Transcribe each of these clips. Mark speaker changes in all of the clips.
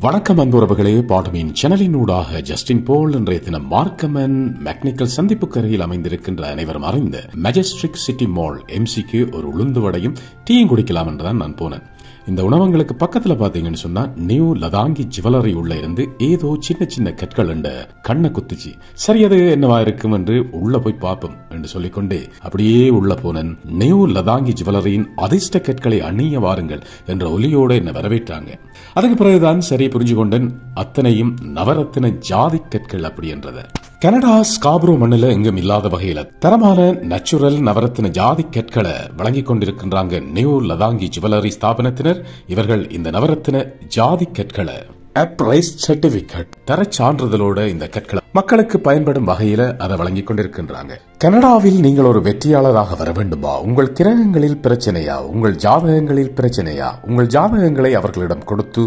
Speaker 1: வணக்கம் அன்புறவுகளே. பாடமின் சேனலின் ஊடாக ஜஸ்டின் போல் இன்றைய தினம் மார்க்கமன் மெக்னிக்கல் சந்திப்புக்கரையில் அமைந்திருக்கின்ற அனைவரும் அறிந்த மெஜஸ்டிக் சிட்டி மால் எம்சிக்கு ஒரு உளுந்து வடையும் டீயும் குடிக்கலாம் என்றுதான் நான் போனேன். இந்த உணவங்களுக்கு பக்கத்துல பாத்தீங்கன்னு சொன்னா நியூ லதாங்கி ஜுவல்லரி உள்ள இருந்து ஏதோ சின்ன சின்ன கற்கள் என்ற கண்ணை குத்துச்சு. சரி, அது என்னவா இருக்கும் என்று உள்ள போய் பார்ப்போம் என்று சொல்லிக்கொண்டே அப்படியே உள்ள போனேன். நியூ லதாங்கி ஜுவல்லரியின் அதிர்ஷ்ட கற்களை அணிய வாருங்கள் என்ற ஒலியோடு என்ன வரவேற்றாங்க. அதுக்கு பிறகுதான் சரி புரிஞ்சு கொண்டேன், அத்தனையும் நவரத்தின ஜாதி கற்கள் அப்படி என்றது. கனடா ஸ்காப்ரோ மண்ணில எங்கும் இல்லாத வகையில தரமான நேச்சுரல் நவரத்தின ஜாதி கற்களை வழங்கிக் கொண்டிருக்கின்றாங்க நியூ லதாங்கி ஜுவல்லரி ஸ்தாபனத்தினர். இவர்கள் இந்த நவரத்தின ஜாதி கற்களை அப்ரைஸ் சர்டிபிகேட் தர சான்றிதழோட இந்த கற்களை மக்களுக்கு பயன்படும் வகையில அதை வழங்கிக் கொண்டிருக்கின்றாங்க. கனடாவில் நீங்கள் ஒரு வெற்றியாளராக வர வேண்டுமா? உங்கள் கிரகங்களில் பிரச்சனையா? உங்கள் ஜாதகங்களில் பிரச்சனையா? உங்கள் ஜாதகங்களை அவர்களிடம் கொடுத்து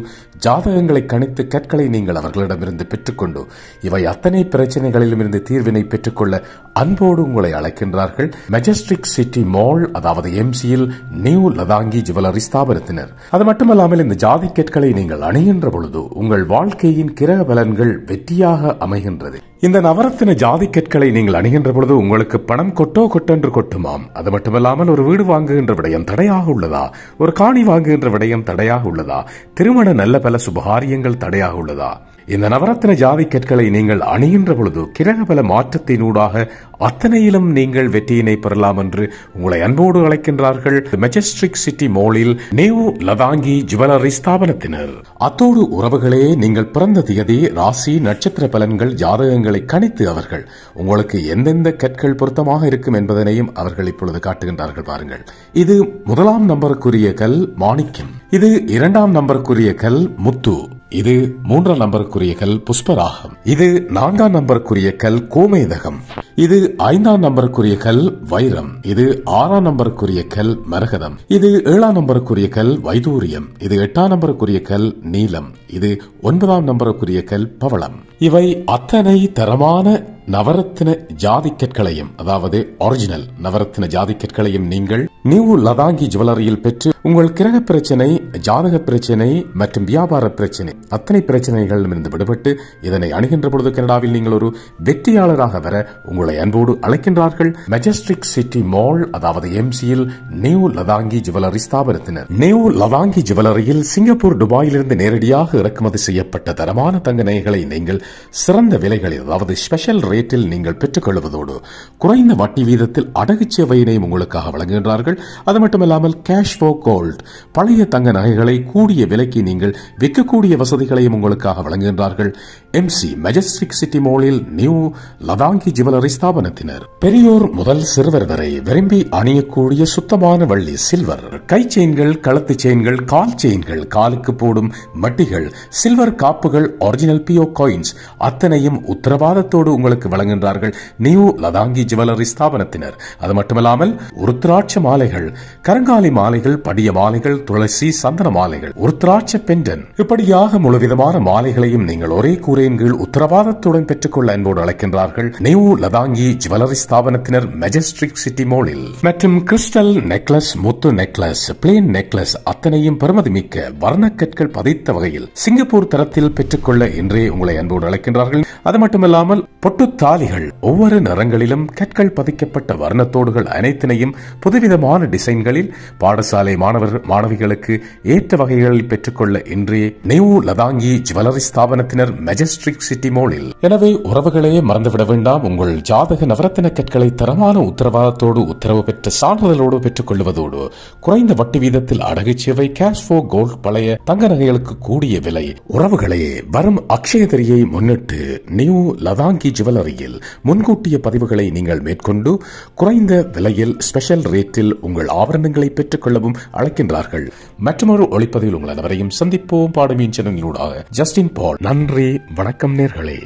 Speaker 1: ஜாதகங்களை கணித்து கற்களை நீங்கள் அவர்களிடமிருந்து பெற்றுக்கொண்டு இவை அத்தனை பிரச்சனைகளிலும் இருந்து தீர்வினை பெற்றுக்கொள்ள அன்போடு உங்களை அழைக்கின்றார்கள் மெஜஸ்டிக் சிட்டி மால், அதாவது எம்சியில் நியூ லதாங்கி ஜுவல்லரி ஸ்தாபனத்தினர். அது மட்டுமல்லாமல் இந்த ஜாதி கற்களை நீங்கள் அணிகின்ற பொழுது உங்கள் வாழ்க்கையின் கிரக பலன்கள் வெற்றியாக அமைகின்றது. இந்த நவரத்தின ஜாதி கற்களை நீங்கள் அணிகின்ற பொழுது உங்களுக்கு பணம் கொட்டென்று கொட்டுமாம். அது மட்டுமல்லாமல் ஒரு வீடு வாங்குகின்ற விடயம் தடையாக உள்ளதா? ஒரு காணி வாங்குகின்ற விடயம் தடையாக உள்ளதா? திருமண நல்ல பல சுபகாரியங்கள் தடையாக உள்ளதா? இந்த நவரத்தின ஜாதி கற்களை நீங்கள் அணிகின்ற பொழுது கிரகபல மாற்றத்தினூடாக அத்தனையிலும் நீங்கள் வெற்றியினை பெறலாம் என்று உங்களை அன்போடு அழைக்கின்றார்கள் மெஜஸ்டிக் சிட்டி மாலில் நியூ லதாங்கி ஜுவல்லரி ஸ்தாபனத்தினர். அத்தோடு உறவுகளே, நீங்கள் பிறந்த திகதி, ராசி, நட்சத்திர பலன்கள், ஜாதகங்களை கணித்து அவர்கள் உங்களுக்கு எந்தெந்த கற்கள் பொருத்தமாக இருக்கும் என்பதனையும் அவர்கள் இப்பொழுது காட்டுகின்றார்கள். பாருங்கள், இது 1ஆம் நம்பருக்குரிய கல் மாணிக்கம், இது 2ஆம் நம்பருக்குரிய கல் முத்து, இது 3ஆம் நம்பருக்குரிய கல் புஷ்பராகம், இது 4ஆம் நம்பருக்குரிய கல் கோமேதகம், இது 5ஆம் நம்பருக்குரிய கல் வைரம், இது 6ஆம் நம்பருக்குரிய கல் மரகதம், இது 7ஆம் நம்பருக்குரிய கல் வைதூரியம், இது 8ஆம் நம்பருக்குரிய கல் நீலம், இது 9ஆம் நம்பருக்குரிய கல் பவளம். இவை அத்தனை தரமான நவரத்தின ஜாதி கற்களையும், அதாவது ஒரிஜினல் நவரத்தின ஜாதி கற்களையும் நீங்கள் நியூ லதாங்கி ஜுவல்லரியில் பெற்று உங்கள் கிரக பிரச்சனை, ஜாதக பிரச்சனை மற்றும் வியாபார பிரச்சனை அத்தனை பிரச்சனைகளிலும் இருந்து விடுபட்டு இதனை அணுகின்ற பொழுது கனடாவில் நீங்கள் ஒரு வெற்றியாளராக வர உங்களை அன்போடு அழைக்கின்றார்கள் மெஜஸ்டிக் சிட்டி மால், அதாவது எம்சியில் நியூ லதாங்கி ஜுவல்லரி ஸ்தாபனத்தினர். நியூ லதாங்கி ஜுவல்லரியில் சிங்கப்பூர், துபாயிலிருந்து நேரடியாக இறக்குமதி செய்யப்பட்ட தரமான தங்க நகைகளை நீங்கள் சிறந்த விலைகளில், அதாவது ஸ்பெஷல் ரேட்டில் நீங்கள் பெற்றுக் கொள்வதோடு குறைந்த வட்டி வீதத்தில் அடகு சேவையினையும் உங்களுக்காக வழங்குகின்றார்கள். அது மட்டுமல்லாமல் கேஷ் ஃபார் கோல்ட், பழைய தங்க நகைகளை கூடிய விலைக்கு நீங்கள் விற்கக்கூடிய வசதிகளையும் உங்களுக்காக வழங்குகின்றார்கள் எம்சி மெஜஸ்டிக் சிட்டி மாலில் நியூ லதாங்கி ஜுவல்லரி ஸ்தாபனத்தினர். பெரியோர் முதல் சிறுவர் வரை விரும்பி அணியக்கூடிய சுத்தமான வள்ளி சில்வர் கை செயின்கள், கழுத்து செயின்கள், கால் செயின்கள், காலுக்கு போடும் மட்டிகள், சில்வர் காப்புகள், ஒரிஜினல் பியோ காயின்ஸ் அத்தனையும் உத்தரவாதத்தோடு உங்களுக்கு வழங்குகின்றார்கள் நியூ லதாங்கி ஜுவல்லரி ஸ்தாபனத்தினர். அது மட்டுமல்லாமல் உருத்திராட்ச மாலைகள், கருங்காலி மாலைகள், படிய மாலைகள், துளசி, சந்தன மாலைகள், உருத்திராட்ச பெண்டன், இப்படியாக முழுவிதமான மாலைகளையும் நீங்கள் ஒரே கூரையின் கீழ் உத்தரவாதத்துடன் பெற்றுக்கொள்ள அன்போடு அழைக்கின்றார்கள் நியூ லதாங்கி ஜுவல்லரி ஸ்தாபனத்தினர் மெஜஸ்டிக் சிட்டி மாலில். மற்றும் கிறிஸ்டல் நெக்லஸ், முத்து நெக்லஸ், பிளேன் நெக்லஸ் அத்தனையும் பெறுமதி மிக்க வர்ணக்கற்கள் பதித்த வகையில் சிங்கப்பூர் தரத்தில் பெற்றுக்கொள்ள இன்றே உங்களை அன்போடு அழைக்கின்றார்கள். அது மட்டுமல்லாமல் பொட்டு தாலிகள், ஒவ்வொரு நிறங்களிலும் கற்கள் பதிக்கப்பட்ட வர்ணத்தோடுகள் அனைத்தினையும் புதுவிதமான டிசைன்களில் பாடசாலை மாணவிகளுக்கு ஏற்ற வகைகளில் பெற்றுக்கொள்ள இன்றே நியூ லதாங்கி ஜுவல்லரி ஸ்தாபனத்தினர் மெஜஸ்டிக் சிட்டி மாலில். எனவே உறவுகளே, மறந்துவிட வேண்டாம், உங்கள் ஜாதக நவரத்தின கற்களை தரமான உத்தரவாதத்தோடு உத்தரவு பெற்ற சான்றிதழோடு பெற்றுக் கொள்வதோடு குறைந்த வட்டி வீதத்தில் அடகு சேவை, கேஷ் ஃபார் கோல்ட், பழைய தங்க நகைகளுக்கு கூடிய விலை. உறவுகளே, வரும் அக்ஷய திரியை முன்னிட்டு நியூ லதாங்கி ஜுவல்லரியில் முன்கூட்டிய பதிவுகளை நீங்கள் மேற்கொண்டு குறைந்த விலையில் ஸ்பெஷல் ரேட்டில் உங்கள் ஆபரணங்களை பெற்றுக் கொள்ளவும் அழைக்கின்றார்கள். மற்றொரு ஒளிப்பதிவில் உங்கள் அனைவரையும் சந்திப்போம். பாடமின் சேனலினூடாக ஜஸ்டின் பால். நன்றி, வணக்கம் நேர்களே.